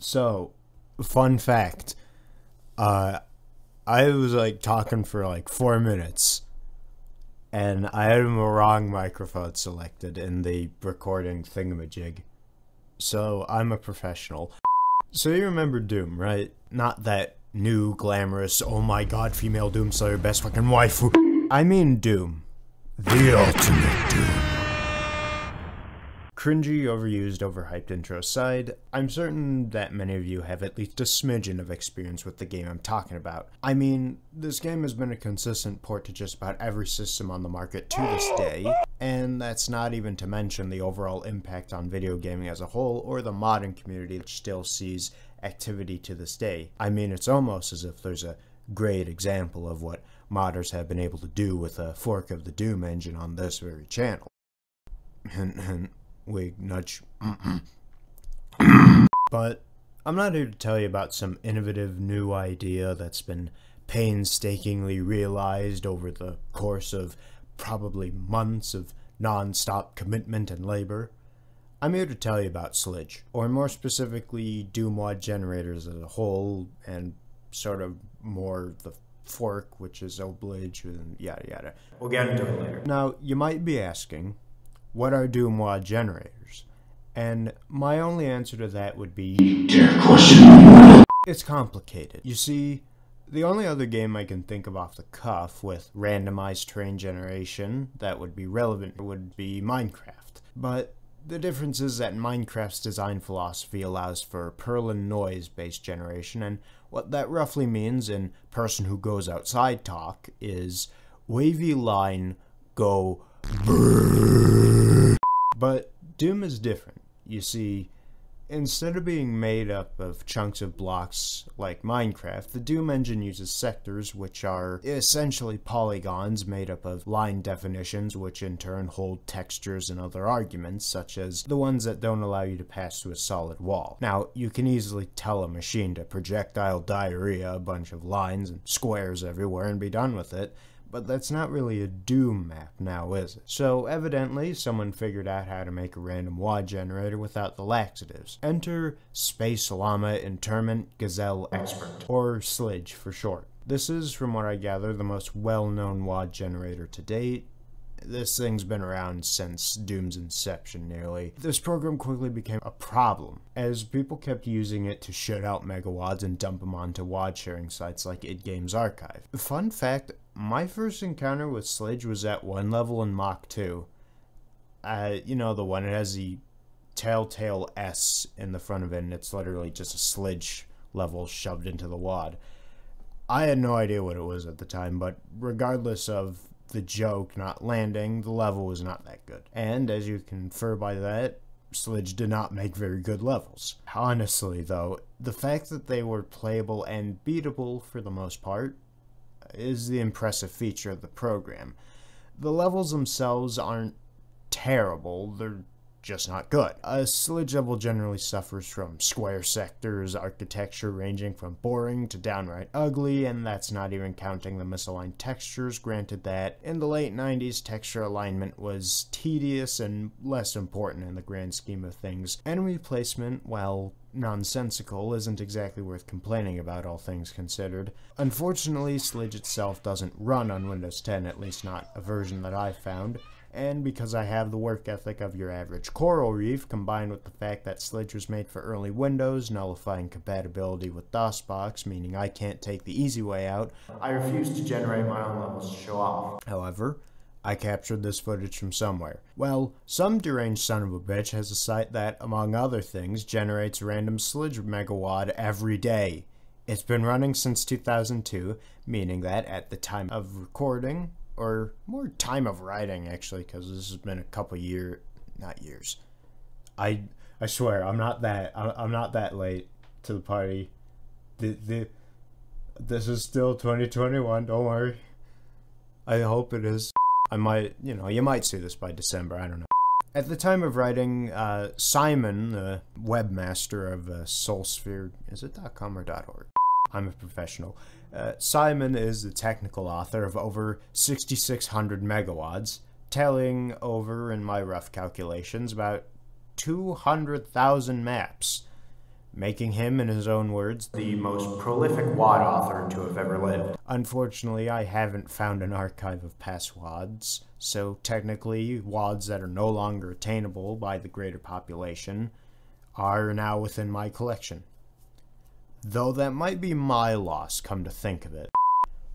So, fun fact, I was like talking for like 4 minutes, and I had the wrong microphone selected in the recording thingamajig. So, I'm a professional. So you remember Doom, right? Not that new, glamorous, oh my god, female Doomslayer, best fucking waifu. I mean Doom. The ultimate Doom. Cringy, overused, overhyped intro aside, I'm certain that many of you have at least a smidgen of experience with the game I'm talking about. I mean, this game has been a consistent port to just about every system on the market to this day, and that's not even to mention the overall impact on video gaming as a whole, or the modding community that still sees activity to this day. I mean, it's almost as if there's a great example of what modders have been able to do with a fork of the Doom engine on this very channel. Hint, hint. Wig nudge. But I'm not here to tell you about some innovative new idea that's been painstakingly realized over the course of probably months of non-stop commitment and labor. I'm here to tell you about Slige, or more specifically Doomwad generators as a whole, and sort of more the fork, which is Oblige, and yada yada. We'll get into it later. Now, you might be asking, what are Doomwad generators? And my only answer to that would be, it's complicated. You see, the only other game I can think of off the cuff with randomized terrain generation that would be relevant would be Minecraft. But the difference is that Minecraft's design philosophy allows for purlin noise-based generation, and what that roughly means in person who goes outside talk is wavy line, go brrrr. But Doom is different. You see, instead of being made up of chunks of blocks like Minecraft, the Doom engine uses sectors, which are essentially polygons made up of line definitions, which in turn hold textures and other arguments, such as the ones that don't allow you to pass through a solid wall. Now, you can easily tell a machine to projectile diarrhea a bunch of lines and squares everywhere and be done with it, but that's not really a Doom map now, is it? So evidently, someone figured out how to make a random WAD generator without the laxatives. Enter Space Llama Interment Gazelle Expert, or Slige for short. This is, from what I gather, the most well-known WAD generator to date. This thing's been around since Doom's inception, nearly. This program quickly became a problem, as people kept using it to shit out megawads and dump them onto WAD sharing sites like id Games Archive. Fun fact, my first encounter with Slige was at one level in Mach 2. You know, the one that has the telltale S in the front of it, and it's literally just a Slige level shoved into the WAD. I had no idea what it was at the time, but regardless of the joke not landing, the level was not that good. And as you can infer by that, Slige did not make very good levels. Honestly though, the fact that they were playable and beatable for the most part is the impressive feature of the program. The levels themselves aren't terrible, they're just not good. A Slige level generally suffers from square sectors, architecture ranging from boring to downright ugly, and that's not even counting the misaligned textures, granted that in the late 90s texture alignment was tedious and less important in the grand scheme of things. Enemy placement, while nonsensical, isn't exactly worth complaining about, all things considered. Unfortunately, Slige itself doesn't run on Windows 10, at least not a version that I've found. And because I have the work ethic of your average coral reef, combined with the fact that Slige was made for early Windows, nullifying compatibility with DOSBox, meaning I can't take the easy way out, I refuse to generate my own levels to show off. However, I captured this footage from somewhere. Well, some deranged son of a bitch has a site that, among other things, generates random Slige megawad every day. It's been running since 2002, meaning that at the time of recording, or more time of writing actually, because this has been a couple not years. I swear I'm not that late to the party. This is still 2021. Don't worry. I hope it is. I might, you might see this by December. I don't know. At the time of writing, Simon, the webmaster of SoulSphere, is it .com or .org? I'm a professional. Simon is the technical author of over 6,600 megawatts, telling over, in my rough calculations, about 200,000 maps. making him, in his own words, the most prolific WAD author to have ever lived. Unfortunately, I haven't found an archive of past WADs, so technically WADs that are no longer attainable by the greater population are now within my collection. Though that might be my loss, come to think of it.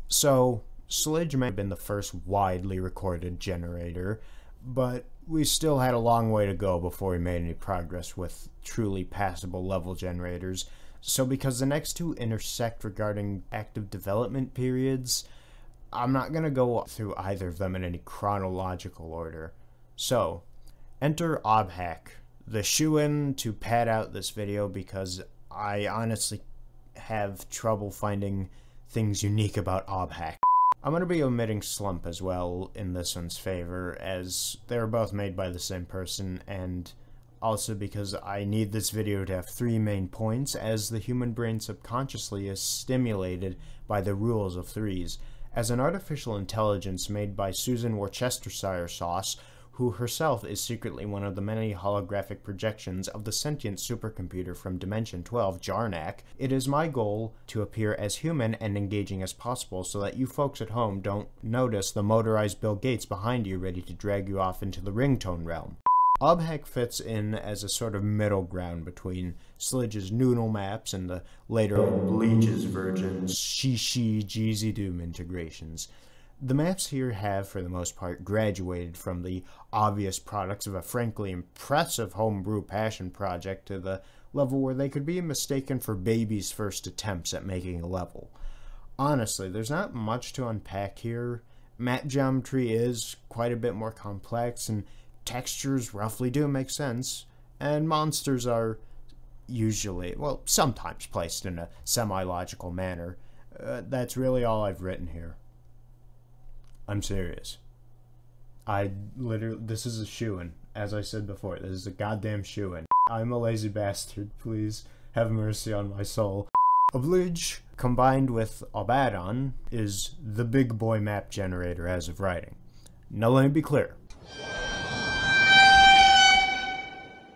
So, Slige may have been the first widely recorded generator, but we still had a long way to go before we made any progress with truly passable level generators. So because the next two intersect regarding active development periods, I'm not going to go through either of them in any chronological order. So, enter Obhack, the shoo-in to pad out this video because I honestly have trouble finding things unique about Obhack. I'm going to be omitting Slump as well in this one's favor, as they're both made by the same person, and also because I need this video to have three main points, as the human brain subconsciously is stimulated by the rules of threes. As an artificial intelligence made by Susan Worcestershire Sauce, who herself is secretly one of the many holographic projections of the sentient supercomputer from Dimension 12, Jarnak, it is my goal to appear as human and engaging as possible so that you folks at home don't notice the motorized Bill Gates behind you ready to drag you off into the ringtone realm. Obhack fits in as a sort of middle ground between Slige's Noodle maps and the later Blige's versions, Shishi Jeezy Doom integrations. The maps here have, for the most part, graduated from the obvious products of a frankly impressive homebrew passion project to the level where they could be mistaken for babies' first attempts at making a level. Honestly, there's not much to unpack here. Map geometry is quite a bit more complex, and textures roughly do make sense, and monsters are usually, well, sometimes placed in a semi-logical manner. That's really all I've written here. I'm serious. This is a shoo-in. As I said before, this is a goddamn shoo-in. I'm a lazy bastard, please have mercy on my soul. Oblige, combined with Abaddon, is the big boy map generator as of writing. Now let me be clear.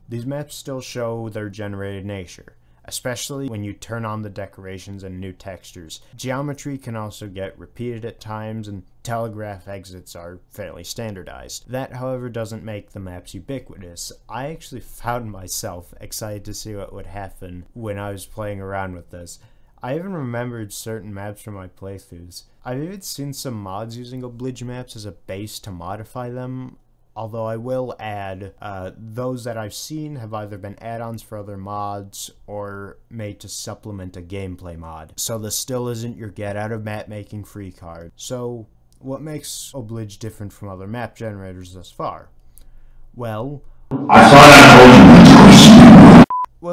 These maps still show their generated nature, especially when you turn on the decorations and new textures. Geometry can also get repeated at times, and telegraph exits are fairly standardized. That, however, doesn't make the maps ubiquitous. I actually found myself excited to see what would happen when I was playing around with this. I even remembered certain maps from my playthroughs. I've even seen some mods using Oblige maps as a base to modify them, although I will add, those that I've seen have either been add-ons for other mods or made to supplement a gameplay mod. So this still isn't your get-out-of-map-making free card. So what makes Oblige different from other map generators thus far? Well,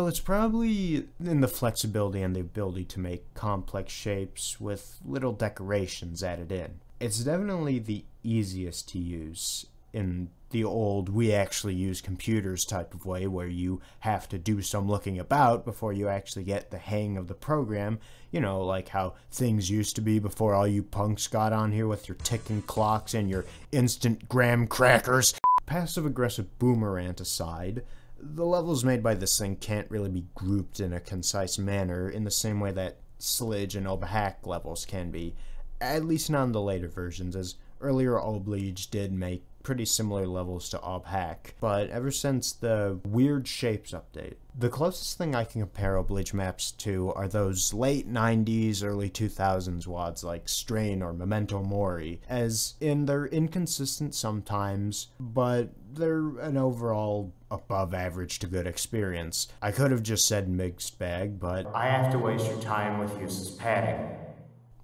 it's probably in the flexibility and the ability to make complex shapes with little decorations added in. It's definitely the easiest to use in the old we actually use computers type of way, where you have to do some looking about before you actually get the hang of the program. You know, like how things used to be before all you punks got on here with your ticking clocks and your instant graham crackers. Passive-aggressive boomerang aside, the levels made by this thing can't really be grouped in a concise manner in the same way that Slige and Obhack levels can be, at least not in the later versions, as earlier Oblige did make pretty similar levels to Obhack, but ever since the Weird Shapes update, the closest thing I can compare Oblige maps to are those late 90s, early 2000s WADs like Strain or Memento Mori, as in they're inconsistent sometimes, but they're an overall above average to good experience. I could have just said mixed bag, but I have to waste your time with useless padding.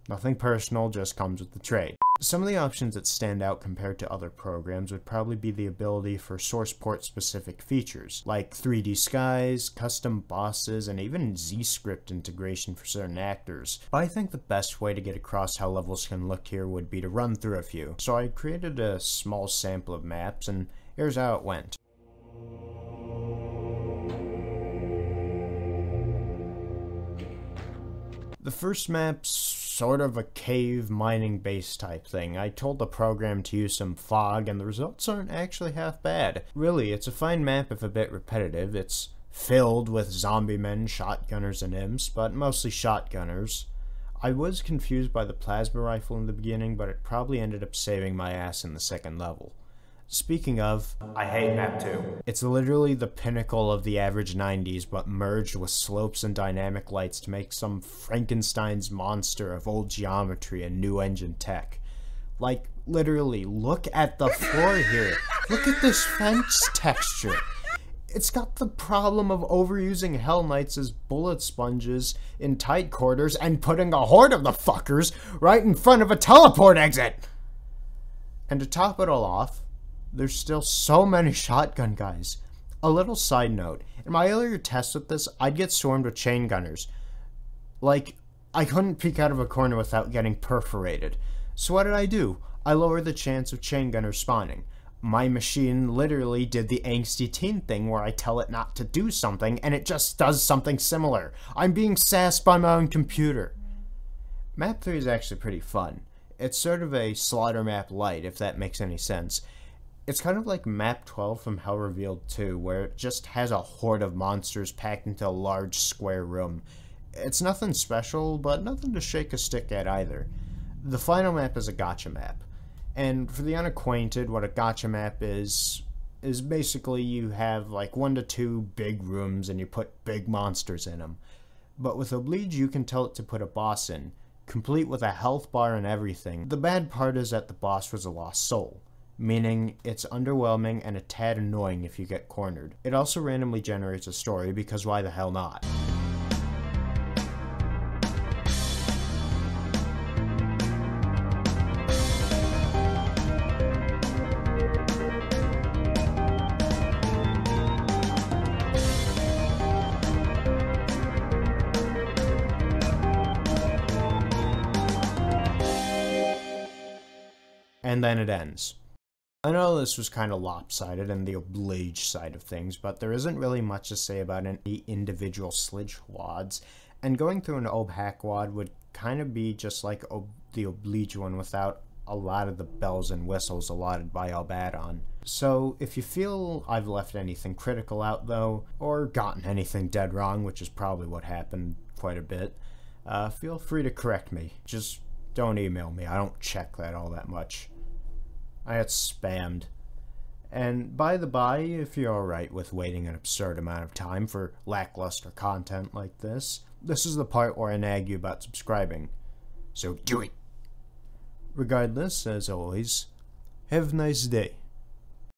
Nothing personal, just comes with the trade. Some of the options that stand out compared to other programs would probably be the ability for source port specific features, like 3D skies, custom bosses, and even Z-script integration for certain actors. But I think the best way to get across how levels can look here would be to run through a few. So I created a small sample of maps, and here's how it went. The first map's sort of a cave mining base type thing. I told the program to use some fog, and the results aren't actually half bad. Really, it's a fine map if a bit repetitive. It's filled with zombie men, shotgunners, and imps, but mostly shotgunners. I was confused by the plasma rifle in the beginning, but it probably ended up saving my ass in the second level. Speaking of, I hate map 2. It's literally the pinnacle of the average 90s, but merged with slopes and dynamic lights to make some Frankenstein's monster of old geometry and new engine tech. Like, literally, look at the floor here. Look at this fence texture. It's got the problem of overusing Hell Knights as bullet sponges in tight quarters and putting a horde of the fuckers right in front of a teleport exit. And to top it all off, there's still so many shotgun guys. A little side note, in my earlier tests with this, I'd get swarmed with chain gunners. Like, I couldn't peek out of a corner without getting perforated. So what did I do? I lowered the chance of chain gunners spawning. My machine literally did the angsty teen thing where I tell it not to do something and it just does something similar. I'm being sassed by my own computer. Map 3 is actually pretty fun. It's sort of a slaughter map light, if that makes any sense. It's kind of like map 12 from Hell Revealed 2, where it just has a horde of monsters packed into a large square room. It's nothing special, but nothing to shake a stick at either. The final map is a gacha map. And for the unacquainted, what a gacha map is basically you have like 1 to 2 big rooms and you put big monsters in them. But with Slige, you can tell it to put a boss in, complete with a health bar and everything. The bad part is that the boss was a lost soul, meaning it's underwhelming and a tad annoying if you get cornered. It also randomly generates a story, because why the hell not? And then it ends. I know this was kind of lopsided in the Slige side of things, but there isn't really much to say about any individual Slige WADs, and going through an OB-hack WAD would kind of be just like the Slige one without a lot of the bells and whistles allotted by OB add-on. So if you feel I've left anything critical out though, or gotten anything dead wrong, which is probably what happened quite a bit, feel free to correct me. Just don't email me, I don't check that all that much. I got spammed. And by the by, if you're alright with waiting an absurd amount of time for lackluster content like this is the part where I nag you about subscribing. So do it! Regardless, as always, have a nice day.